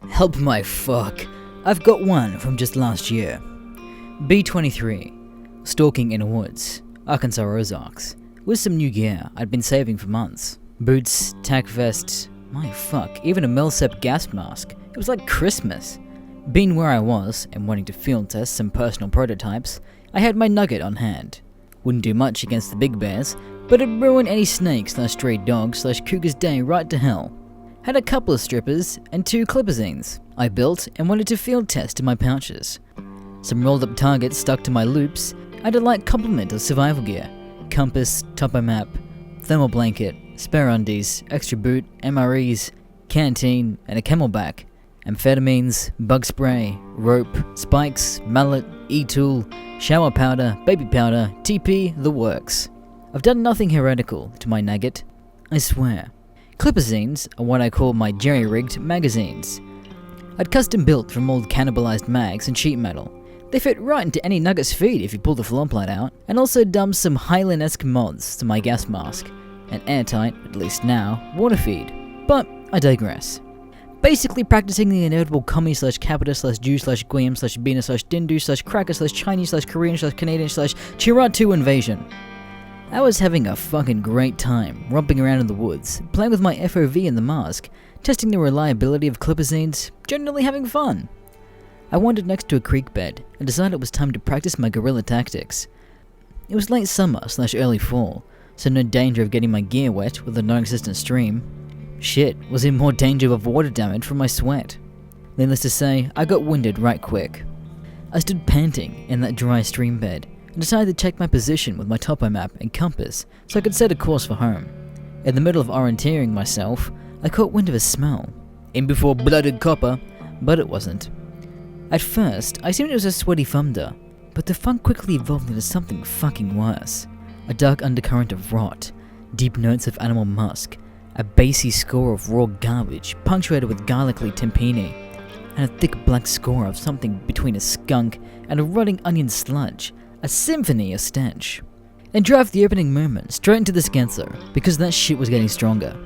Help my fuck. I've got one from just last year. B23. Stalking in the woods. Arkansas Ozarks. With some new gear I'd been saving for months. Boots, tack vest, my fuck, even a Milsep gas mask. It was like Christmas. Being where I was, and wanting to field test some personal prototypes, I had my nugget on hand. Wouldn't do much against the big bears, but it'd ruin any snake/stray dog/cougar's day right to hell. Had a couple of strippers and 2 clipazines I built and wanted to field test in my pouches. Some rolled up targets stuck to my loops, and a light complement of survival gear. Compass, topo map, thermal blanket, spare undies, extra boot, MREs, canteen, and a camelback. Amphetamines, bug spray, rope, spikes, mallet, e-tool, shower powder, baby powder, TP, the works. I've done nothing heretical to my nugget, I swear. Clipazines are what I call my jerry-rigged magazines. I'd custom built from old cannibalized mags and sheet metal. They fit right into any nugget's feed if you pull the floor plate out, and also dumped some Highland-esque mods to my gas mask. An airtight, at least now, water feed. But I digress. Basically practicing the inevitable commie/Capita/Jew/Guiana/Dindu/Cracker/Chinese/Korean/Canadian/Chiratu invasion. I was having a fucking great time, romping around in the woods, playing with my FOV in the mask, testing the reliability of clipazines, generally having fun. I wandered next to a creek bed and decided it was time to practice my guerrilla tactics. It was late summer/early fall, so no danger of getting my gear wet with a non-existent stream. Shit, was in more danger of water damage from my sweat. Needless to say, I got winded right quick. I stood panting in that dry stream bed and decided to check my position with my topo map and compass so I could set a course for home. In the middle of orienteering myself, I caught wind of a smell. In before blooded copper, but it wasn't. At first, I assumed it was a sweaty thunder, but the funk quickly evolved into something fucking worse. A dark undercurrent of rot, deep notes of animal musk, a bassy score of raw garbage punctuated with garlicly tempini, and a thick black score of something between a skunk and a rotting onion sludge, a symphony of stench. And drove the opening moment straight into the Scancer, because that shit was getting stronger.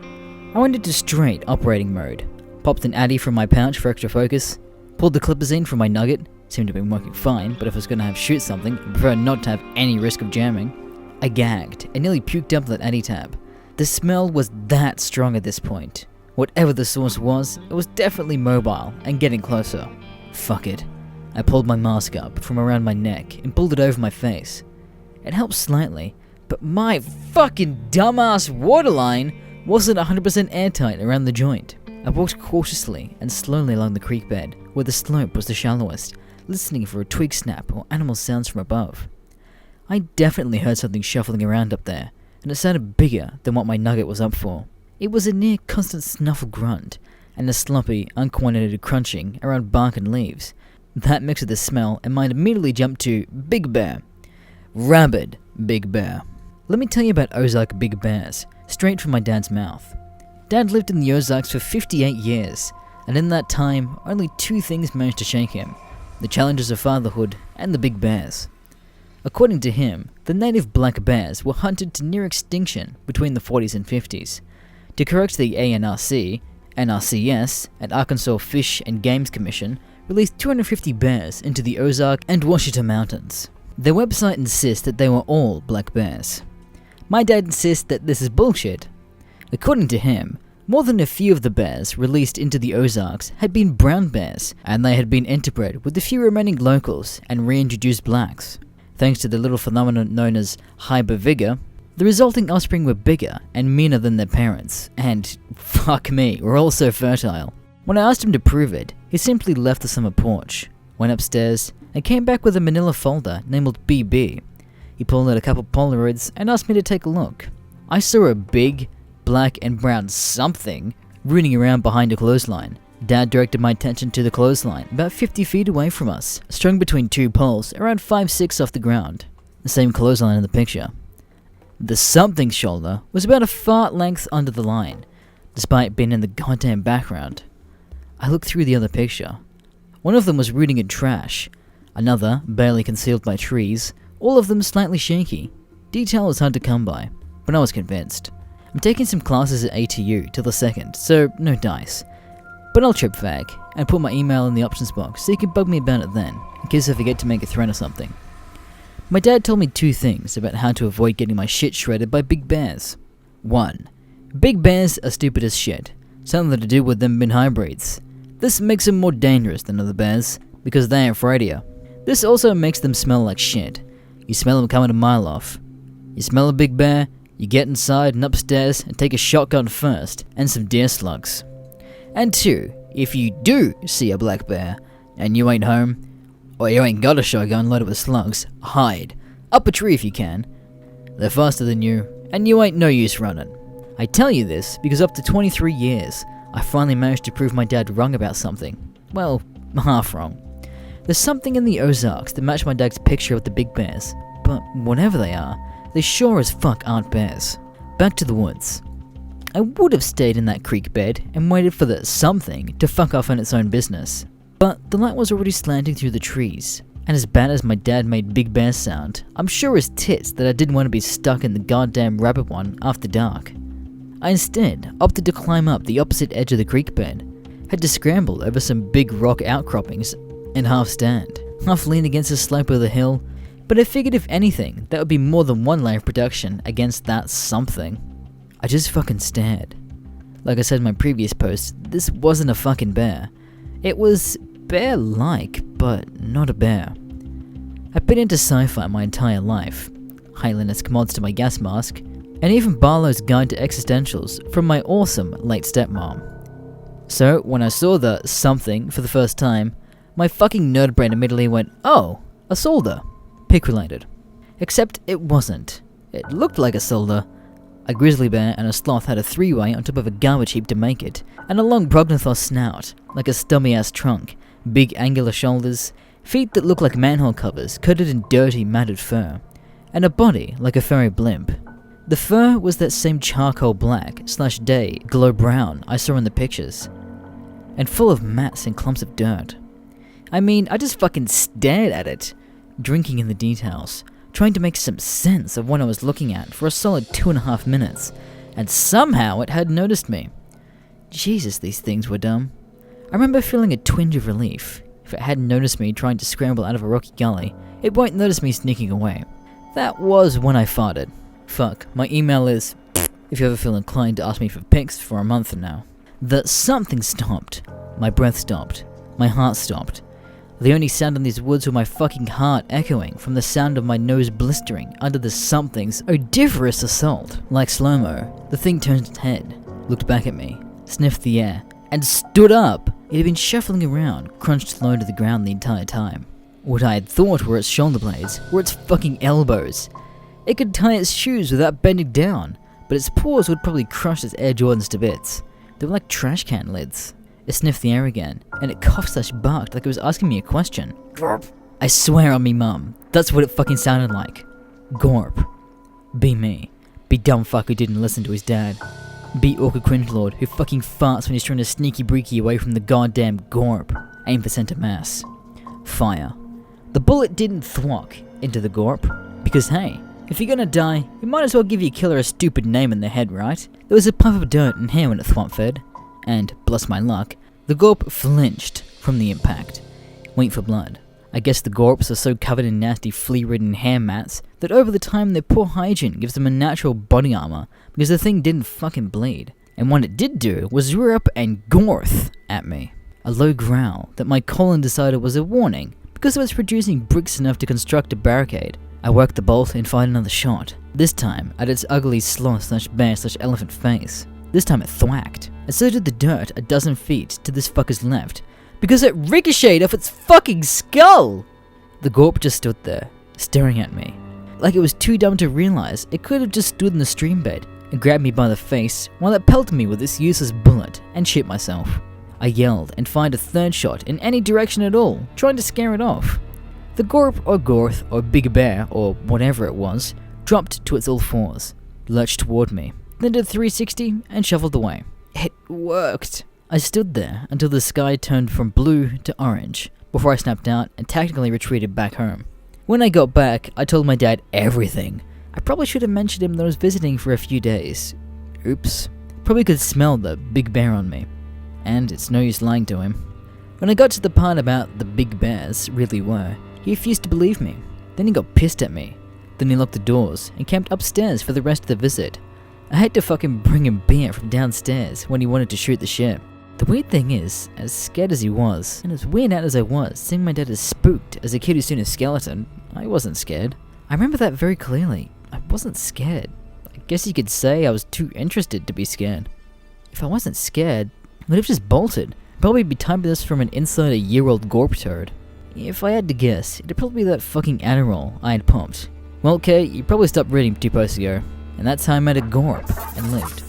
I went into straight operating mode, popped an addy from my pouch for extra focus, pulled the clipazine from my nugget, seemed to have been working fine, but if I was going to shoot something, I preferred not to have any risk of jamming. I gagged and nearly puked up that addy tab. The smell was that strong at this point. Whatever the source was, it was definitely mobile and getting closer. Fuck it. I pulled my mask up from around my neck and pulled it over my face. It helped slightly, but my fucking dumbass waterline wasn't 100% airtight around the joint. I walked cautiously and slowly along the creek bed, where the slope was the shallowest, listening for a twig snap or animal sounds from above. I definitely heard something shuffling around up there, and it sounded bigger than what my nugget was up for. It was a near constant snuffle grunt, and a sloppy, uncoordinated crunching around bark and leaves. That mixed with the smell, and mine immediately jumped to Big Bear. Rabid Big Bear. Let me tell you about Ozark Big Bears, straight from my dad's mouth. Dad lived in the Ozarks for 58 years, and in that time, only 2 things managed to shake him: the challenges of fatherhood and the big bears. According to him, the native black bears were hunted to near extinction between the 40s and 50s. To correct the ANRC, NRCS, and Arkansas Fish and Games Commission released 250 bears into the Ozark and Ouachita Mountains. Their website insists that they were all black bears. My dad insists that this is bullshit. According to him, more than a few of the bears released into the Ozarks had been brown bears, and they had been interbred with the few remaining locals and reintroduced blacks. Thanks to the little phenomenon known as hypervigor, the resulting offspring were bigger and meaner than their parents, and, fuck me, were also fertile. When I asked him to prove it, he simply left the summer porch, went upstairs, and came back with a manila folder labeled BB. He pulled out a couple Polaroids and asked me to take a look. I saw a big, black and brown something rooting around behind a clothesline. Dad directed my attention to the clothesline, about 50 feet away from us, strung between 2 poles, around 5'6" off the ground. The same clothesline in the picture. The something's shoulder was about a fart length under the line, despite being in the goddamn background. I looked through the other picture. One of them was rooting in trash, another barely concealed by trees, all of them slightly shaky. Detail was hard to come by, but I was convinced. I'm taking some classes at ATU till the 2nd, so no dice. But I'll trip fag, and put my email in the options box so you can bug me about it then, in case I forget to make a threat or something. My dad told me 2 things about how to avoid getting my shit shredded by big bears. 1. Big bears are stupid as shit. Something to do with them being hybrids. This makes them more dangerous than other bears, because they ain't afraid of you. This also makes them smell like shit. You smell them coming a mile off. You smell a big bear, you get inside and upstairs and take a shotgun first, and some deer slugs. And 2, if you do see a black bear, and you ain't home, or you ain't got a shotgun loaded with slugs, hide. Up a tree if you can. They're faster than you, and you ain't no use running. I tell you this because after 23 years, I finally managed to prove my dad wrong about something. Well, half wrong. There's something in the Ozarks that match my dad's picture of the big bears, but whatever they are, they sure as fuck aren't bears. Back to the woods. I would have stayed in that creek bed and waited for the something to fuck off on its own business, but the light was already slanting through the trees, and as bad as my dad made Big Bear sound, I'm sure as tits that I didn't want to be stuck in the goddamn rabbit one after dark. I instead opted to climb up the opposite edge of the creek bed, had to scramble over some big rock outcroppings and half stand, half lean against the slope of the hill, but I figured if anything, that would be more than one layer of protection against that something. I just fucking stared. Like I said in my previous post, this wasn't a fucking bear. It was bear-like, but not a bear. I've been into sci-fi my entire life, Highlanders mods to my gas mask, and even Barlow's Guide to Existentials from my awesome late stepmom. So when I saw the something for the first time, my fucking nerd brain immediately went, oh, a soldier. Pick related. Except it wasn't. It looked like a soldier. A grizzly bear and a sloth had a 3-way on top of a garbage heap to make it, and a long prognathos snout, like a stubby-ass trunk, big angular shoulders, feet that look like manhole covers coated in dirty, matted fur, and a body like a furry blimp. The fur was that same charcoal black/day glow brown I saw in the pictures, and full of mats and clumps of dirt. I mean, I just fucking stared at it, drinking in the details, trying to make some sense of what I was looking at for a solid 2.5 minutes, and somehow it had noticed me. Jesus, these things were dumb. I remember feeling a twinge of relief. If it hadn't noticed me trying to scramble out of a rocky gully, it won't notice me sneaking away. That was when I farted. Fuck, my email is, if you ever feel inclined to ask me for pics for a month from now. The something stopped. My breath stopped. My heart stopped. The only sound in these woods was my fucking heart echoing from the sound of my nose blistering under the something's odoriferous assault. Like slow-mo, the thing turned its head, looked back at me, sniffed the air, and stood up. It had been shuffling around, crunched low to the ground the entire time. What I had thought were its shoulder blades were its fucking elbows. It could tie its shoes without bending down, but its paws would probably crush its Air Jordans to bits. They were like trash can lids. It sniffed the air again, and it coughed/barked like it was asking me a question. Gorp. I swear on me mum, that's what it fucking sounded like. Gorp. Be me. Be dumb fuck who didn't listen to his dad. Be awkward cringelord who fucking farts when he's trying to sneaky breaky away from the goddamn gorp. Aim for center mass. Fire. The bullet didn't thwack into the gorp, because hey, if you're gonna die, you might as well give your killer a stupid name in the head, right? There was a puff of dirt and hair when it thwomp fed. And, bless my luck, the gorp flinched from the impact. Went for blood. I guess the gorps are so covered in nasty flea-ridden hair mats that over the time their poor hygiene gives them a natural body armor because the thing didn't fucking bleed. And what it did do was rear up and gorth at me. A low growl that my colon decided was a warning because it was producing bricks enough to construct a barricade. I worked the bolt and fired another shot, this time at its ugly sloth/bear/elephant face. This time it thwacked, and so did the dirt a dozen feet to this fucker's left, because it ricocheted off its fucking skull! The gorp just stood there, staring at me, like it was too dumb to realize it could have just stood in the stream bed and grabbed me by the face while it pelted me with this useless bullet and shit myself. I yelled and fired a third shot in any direction at all, trying to scare it off. The gorp or gorth or big bear or whatever it was dropped to its all fours, lurched toward me, then did a 360 and shuffled away. It worked. I stood there until the sky turned from blue to orange before I snapped out and tactically retreated back home. When I got back, I told my dad everything. I probably should have mentioned him that I was visiting for a few days. Oops. Probably could smell the big bear on me. and it's no use lying to him. When I got to the part about the big bears really were, he refused to believe me. Then he got pissed at me. Then he locked the doors and camped upstairs for the rest of the visit. I had to fucking bring him beer from downstairs when he wanted to shoot the shit. The weird thing is, as scared as he was, and as weirded out as I was, seeing my dad as spooked as a kid who's seen a skeleton, I wasn't scared. I remember that very clearly. I wasn't scared. I guess you could say I was too interested to be scared. If I wasn't scared, I would have just bolted. Probably be typing this from an inside a year-old gorp turd. If I had to guess, it'd probably be that fucking Adderall I had pumped. Well, Kay, you probably stopped reading 2 posts ago, and that's how I met a gorp and lived.